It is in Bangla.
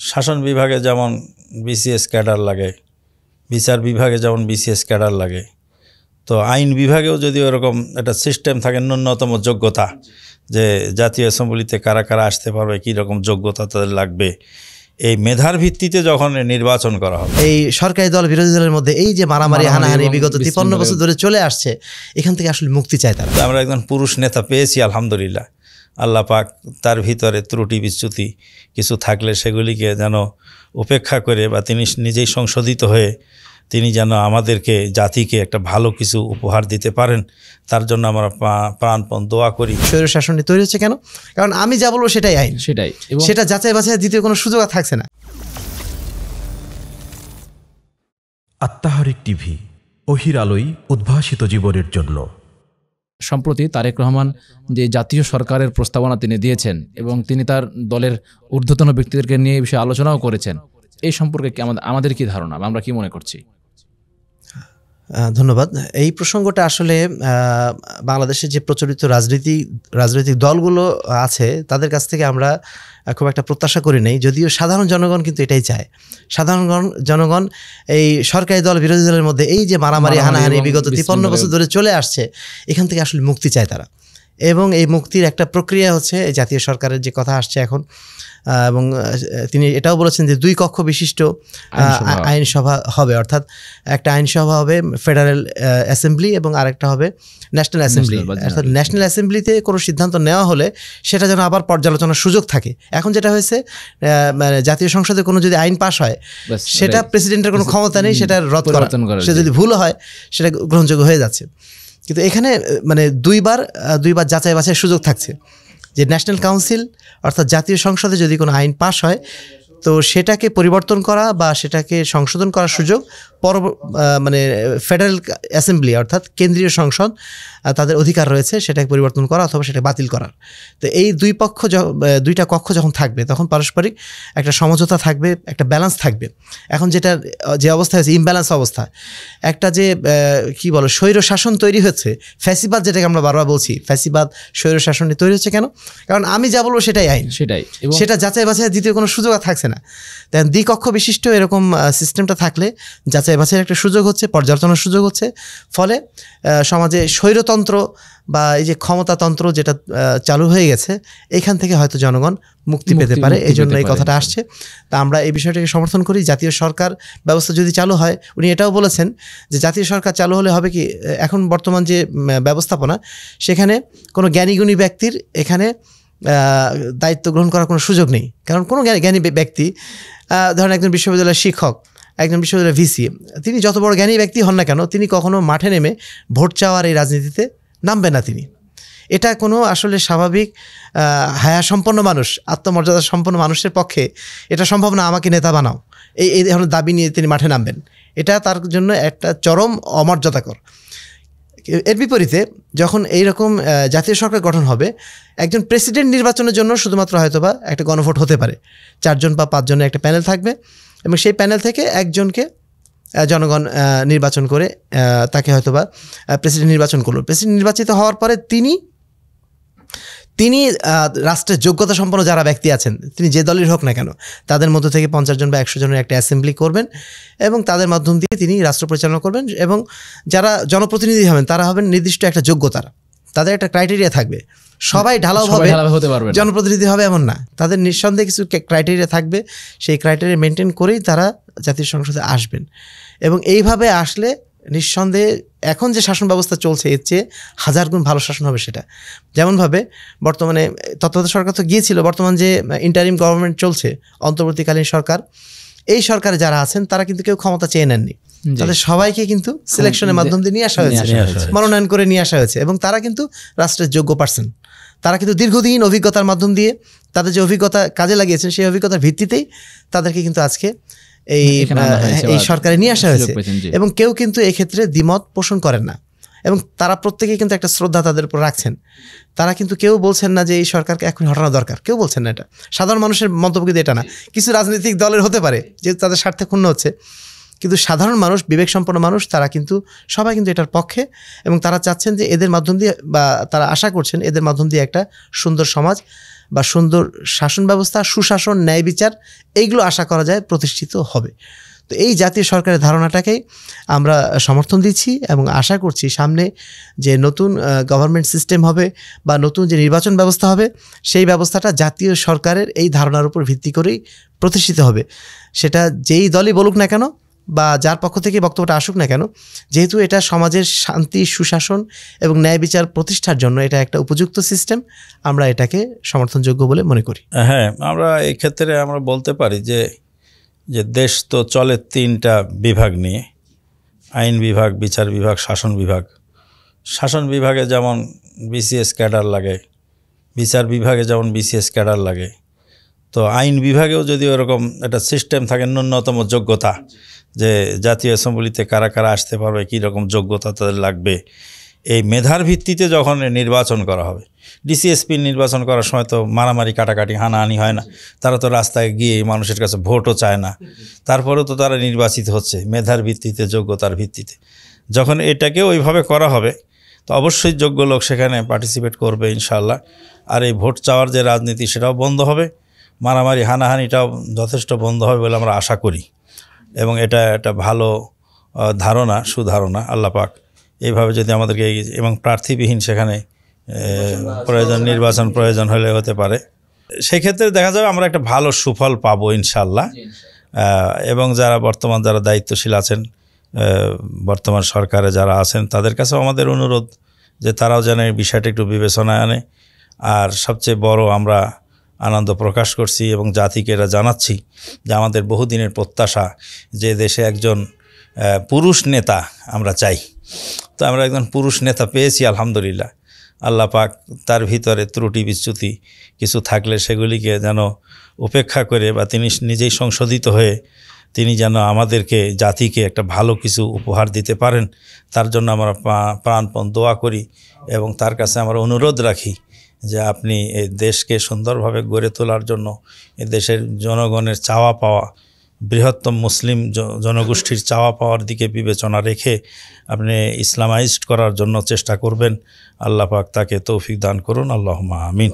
শাসন বিভাগে যেমন বিসিএস ক্যাডার লাগে, বিচার বিভাগে যেমন বিসিএস ক্যাডার লাগে, তো আইন বিভাগেও যদি ওরকম একটা সিস্টেম থাকে, ন্যূনতম যোগ্যতা, যে জাতীয় অ্যাসেম্বলিতে কারা কারা আসতে পারবে, কী রকম যোগ্যতা তাদের লাগবে, এই মেধার ভিত্তিতে যখন নির্বাচন করা হবে। এই সরকারি দল বিরোধী দলের মধ্যে এই যে মারামারি হানাহানি বিগত 53 বছর ধরে চলে আসছে, এখান থেকে আসলে মুক্তি চায় তারা। আমরা একজন পুরুষ নেতা পেয়েছি আলহামদুলিল্লাহ। আল্লাহ পাক তার ভিতরে ত্রুটি বিচ্যুতি কিছু থাকলে সেগুলিকে যেন উপেক্ষা করে, বা তিনি নিজেই সংশোধিত হয়ে তিনি যেন আমাদেরকে, জাতিকে একটা ভালো কিছু উপহার দিতে পারেন, তার জন্য আমরা প্রাণপণ দোয়া করি। স্বৈর শাসনটি তৈরি হচ্ছে কেন? কারণ আমি যা বলবো সেটাই আইন, সেটা যাচাই বাছাই দ্বিতীয় কোনো সুযোগ থাকছে না। আত্মাহারিক টিভি, ওহির আলোয় উদ্ভাসিত জীবনের জন্য। সম্প্রতি তারেক রহমান যে জাতীয় সরকারের প্রস্তাবনা তিনি দিয়েছেন এবং তিনি তার দলের ঊর্ধ্বতন ব্যক্তিদেরকে নিয়ে এই বিষয়ে আলোচনাও করেছেন, এই সম্পর্কে আমাদের কি ধারণা, আমরা কি মনে করছি? ধন্যবাদ। এই প্রসঙ্গটা আসলে বাংলাদেশে যে প্রচলিত রাজনৈতিক দলগুলো আছে তাদের কাছ থেকে আমরা খুব একটা প্রত্যাশা করি নাই, যদিও সাধারণ জনগণ কিন্তু এটাই চায়। সাধারণ জনগণ এই সরকারি দল বিরোধী দলের মধ্যে এই যে মারামারি হানাহানি বিগত 53 বছর ধরে চলে আসছে, এখান থেকে আসলে মুক্তি চায় তারা। এবং এই মুক্তির একটা প্রক্রিয়া হচ্ছে এই জাতীয় সরকারের যে কথা আসছে এখন, এবং তিনি এটাও বলেছেন যে 2 কক্ষ বিশিষ্ট আইনসভা হবে, অর্থাৎ একটা আইনসভা হবে ফেডারেল অ্যাসেম্বলি এবং আরেকটা হবে ন্যাশনাল অ্যাসেম্বলি। অর্থাৎ ন্যাশনাল অ্যাসেম্বলিতে কোনো সিদ্ধান্ত নেওয়া হলে সেটা যেন আবার পর্যালোচনার সুযোগ থাকে। এখন যেটা হয়েছে, মানে জাতীয় সংসদে কোনো যদি আইন পাশ হয়, সেটা প্রেসিডেন্টের কোনো ক্ষমতা নেই সেটা রদ করা, সে যদি ভুল হয় সেটা গ্রহণযোগ্য হয়ে যাচ্ছে। কিন্তু এখানে মানে দুইবার যাচাই বাছাইয়ের সুযোগ থাকছে, যে ন্যাশনাল কাউন্সিল অর্থাৎ জাতীয় সংসদে যদি কোনো আইন পাশ হয়, তো সেটাকে পরিবর্তন করা বা সেটাকে সংশোধন করার সুযোগ মানে ফেডারেল অ্যাসেম্বলি অর্থাৎ কেন্দ্রীয় সংসদ তাদের অধিকার রয়েছে সেটাকে পরিবর্তন করা অথবা সেটা বাতিল করার। তো এই দুইটা কক্ষ যখন থাকবে, তখন পারস্পরিক একটা সমঝোতা থাকবে, একটা ব্যালেন্স থাকবে। এখন যে অবস্থা হয়েছে, ইমব্যালেন্স অবস্থা, একটা যে কি বলো স্বৈর শাসন তৈরি হচ্ছে, ফ্যাসিবাদ, যেটাকে আমরা বারবার বলছি, ফ্যাসিবাদ স্বৈর শাসনটি তৈরি হচ্ছে কেন? কারণ আমি যা বলবো সেটাই আইন, সেটা যাচাই বাছাই দ্বিতীয় কোনো সুযোগ থাকছে না। তাই 2 কক্ষ বিশিষ্ট এরকম সিস্টেমটা থাকলে যাচাই বাছাইয়ের একটা সুযোগ হচ্ছে, পর্যালোচনার সুযোগ হচ্ছে। ফলে সমাজে স্বৈরতন্ত্র বা এই যে ক্ষমতাতন্ত্র যেটা চালু হয়ে গেছে, এখান থেকে হয়তো জনগণ মুক্তি পেতে পারে। এই জন্য এই কথাটা আসছে। তা আমরা এই বিষয়টাকে সমর্থন করি। জাতীয় সরকার ব্যবস্থা যদি চালু হয়, উনি এটাও বলেছেন যে জাতীয় সরকার চালু হলে হবে কি, এখন বর্তমান যে ব্যবস্থাপনা, সেখানে কোনো জ্ঞানীগুণী ব্যক্তির এখানে দায়িত্ব গ্রহণ করার কোনো সুযোগ নেই। কারণ কোনো জ্ঞানী ব্যক্তি, ধরেন একজন বিশ্ববিদ্যালয়ের শিক্ষক, একজন বিশ্ববিদ্যালয়ের ভিসি, তিনি যত বড় জ্ঞানী ব্যক্তি হন না কেন, তিনি কখনো মাঠে নেমে ভোট চাওয়ার এই রাজনীতিতে নামবে না। এটা কোনো আসলে স্বাভাবিক হায়া সম্পন্ন মানুষ, আত্মমর্যাদা সম্পন্ন মানুষের পক্ষে এটা সম্ভব না। আমাকে নেতা বানাও, এই ধরনের দাবি নিয়ে তিনি মাঠে নামবেন, এটা তার জন্য একটা চরম অমর্যাদাকর। এর বিপরীতে যখন এইরকম জাতীয় সরকার গঠন হবে, একজন প্রেসিডেন্ট নির্বাচনের জন্য শুধুমাত্র হয়তোবা একটা গণভোট হতে পারে, 4 জন বা 5 জনের একটা প্যানেল থাকবে, এবং সেই প্যানেল থেকে একজনকে জনগণ নির্বাচন করে তাকে হয়তোবা প্রেসিডেন্ট নির্বাচন করলো। প্রেসিডেন্ট নির্বাচিত হওয়ার পরে তিনি রাষ্ট্রের যোগ্যতা সম্পন্ন যারা ব্যক্তি আছেন, তিনি যে দলের হোক না কেন, তাদের মধ্য থেকে 50 জন বা 100 জনের একটা অ্যাসেম্বলি করবেন, এবং তাদের মাধ্যম দিয়ে তিনি রাষ্ট্র পরিচালনা করবেন। এবং যারা জনপ্রতিনিধি হবেন, তারা হবেন নির্দিষ্ট একটা যোগ্যতার, তাদের একটা ক্রাইটেরিয়া থাকবে। সবাই ঢালাওভাবে জনপ্রতিনিধি হবে এমন না, তাদের নিঃসন্দেহে কিছু ক্রাইটেরিয়া থাকবে। সেই ক্রাইটেরিয়া মেনটেন করেই তারা জাতীয় সংসদে আসবেন। এবং এইভাবে আসলে নিঃসন্দেহে এখন যে শাসন ব্যবস্থা চলছে, এর চেয়ে 1000 গুণ ভালো শাসন হবে সেটা। যেমনভাবে বর্তমানে তত্ত্বাবধায়ক সরকার তো গিয়েছিল, বর্তমান যে ইন্টারিম গভর্নমেন্ট চলছে, অন্তর্বর্তীকালীন সরকার, এই সরকারে যারা আছেন তারা কিন্তু কেউ ক্ষমতা চেয়ে নেননি। তাদের সবাইকে কিন্তু সিলেকশনের মাধ্যম দিয়ে নিয়ে আসা হয়েছে, মনোনয়ন করে নিয়ে আসা হয়েছে, এবং তারা কিন্তু রাষ্ট্রের যোগ্য পার্সন। তারা কিন্তু দীর্ঘদিন অভিজ্ঞতার মাধ্যম দিয়ে তাদের যে অভিজ্ঞতা কাজে লাগিয়েছেন, সেই অভিজ্ঞতার ভিত্তিতেই তাদেরকে কিন্তু আজকে এই সরকারে নিয়ে আসা হয়েছে। এবং কেউ কিন্তু এক্ষেত্রে দ্বিমত পোষণ করেন না, এবং তারা প্রত্যেকেই কিন্তু একটা শ্রদ্ধা তাদের উপর রাখছেন। তারা কিন্তু কেউ বলছেন না যে এই সরকারকে এখন হটানো দরকার, কেউ বলছেন না। এটা সাধারণ মানুষের মন্তব্য কিন্তু এটা না। কিছু রাজনৈতিক দলের হতে পারে যেহেতু তাদের স্বার্থে ক্ষুণ্ণ হচ্ছে, কিন্তু সাধারণ মানুষ, বিবেক সম্পন্ন মানুষ, তারা কিন্তু সবাই কিন্তু এটার পক্ষে, এবং তারা চাচ্ছেন যে এদের মাধ্যম দিয়ে, বা তারা আশা করছেন এদের মাধ্যম দিয়ে একটা সুন্দর সমাজ বা সুন্দর শাসন ব্যবস্থা, সুশাসন, ন্যায় বিচার এইগুলো আশা করা যায় প্রতিষ্ঠিত হবে। তো এই জাতীয় সরকারের ধারণাটাকেই আমরা সমর্থন দিচ্ছি এবং আশা করছি সামনে যে নতুন গভর্নমেন্ট সিস্টেম হবে বা নতুন যে নির্বাচন ব্যবস্থা হবে, সেই ব্যবস্থাটা জাতীয় সরকারের এই ধারণার উপর ভিত্তি করেই প্রতিষ্ঠিত হবে। সেটা যেই দলই বলুক না কেন বা যার পক্ষ থেকে বক্তব্যটা আসুক না কেন, যেহেতু এটা সমাজের শান্তি, সুশাসন এবং ন্যায় বিচার প্রতিষ্ঠার জন্য এটা একটা উপযুক্ত সিস্টেম, আমরা এটাকে সমর্থনযোগ্য বলে মনে করি। হ্যাঁ, আমরা এই ক্ষেত্রে আমরা বলতে পারি যে দেশ তো চলে 3টা বিভাগ নিয়ে, আইন বিভাগ, বিচার বিভাগ, শাসন বিভাগ। শাসন বিভাগে যেমন বিসিএস ক্যাডার লাগে, বিচার বিভাগে যেমন বিসিএস ক্যাডার লাগে, তো আইন বিভাগেও যদি ওরকম একটা সিস্টেম থাকে, ন্যূনতম যোগ্যতা, যে জাতীয় অ্যাসেম্বলিতে কারা কারা আসতে পারবে, কী রকম যোগ্যতা তাদের লাগবে, এই মেধার ভিত্তিতে যখন নির্বাচন করা হবে। ডিসিএসপি নির্বাচন করার সময় তো মারামারি, কাটাকাটি, হানাহানি হয় না, তারা তো রাস্তায় গিয়ে মানুষের কাছে ভোটও চায় না, তারপরেও তো তারা নির্বাচিত হচ্ছে মেধার ভিত্তিতে, যোগ্যতার ভিত্তিতে। যখন এটাকে ওইভাবে করা হবে তো অবশ্যই যোগ্য লোক সেখানে পার্টিসিপেট করবে ইনশাআল্লাহ। আর এই ভোট চাওয়ার যে রাজনীতি সেটাও বন্ধ হবে, মারামারি, হানাহানিটাও যথেষ্ট বন্ধ হবে বলে আমরা আশা করি। এবং এটা একটা ভালো ধারণা, সুধারণা। আল্লাহ পাক এইভাবে যদি আমাদেরকে, এবং প্রার্থীবিহীন সেখানে নির্বাচন প্রয়োজন হলে হতে পারে, সেক্ষেত্রে দেখা যাবে আমরা একটা ভালো সুফল পাবো ইনশাআল্লাহ। এবং যারা দায়িত্বশীল আছেন, বর্তমান সরকারে যারা আছেন, তাদের কাছেও আমাদের অনুরোধ যে তারাও যেন এই বিষয়টা একটু বিবেচনায় আনে। আর সবচেয়ে বড় আমরা আনন্দ প্রকাশ করছি এবং জাতিকে এটা জানাচ্ছি যে আমাদের বহুদিনের প্রত্যাশা যে দেশে একজন পুরুষ নেতা আমরা চাই, তো আমরা একজন পুরুষ নেতা পেয়েছি আলহামদুলিল্লাহ। আল্লাহ পাক তার ভিতরে ত্রুটি বিচ্যুতি কিছু থাকলে সেগুলিকে যেন উপেক্ষা করে, বা তিনি নিজেই সংশোধিত হয়ে তিনি যেন আমাদেরকে, জাতিকে একটা ভালো কিছু উপহার দিতে পারেন, তার জন্য আমরা প্রাণপণ দোয়া করি এবং তার কাছে আমরা অনুরোধ রাখি যে আপনি এই দেশকে সুন্দরভাবে গড়ে তোলার জন্য, এই দেশের জনগণের চাওয়া পাওয়া, বৃহত্তম মুসলিম জনগোষ্ঠীর চাওয়া পাওয়ার দিকে বিবেচনা রেখে আপনি ইসলামাইজড করার জন্য চেষ্টা করবেন। আল্লাহ পাক তাকে তৌফিক দান করুন। আল্লাহুম্মা আমিন।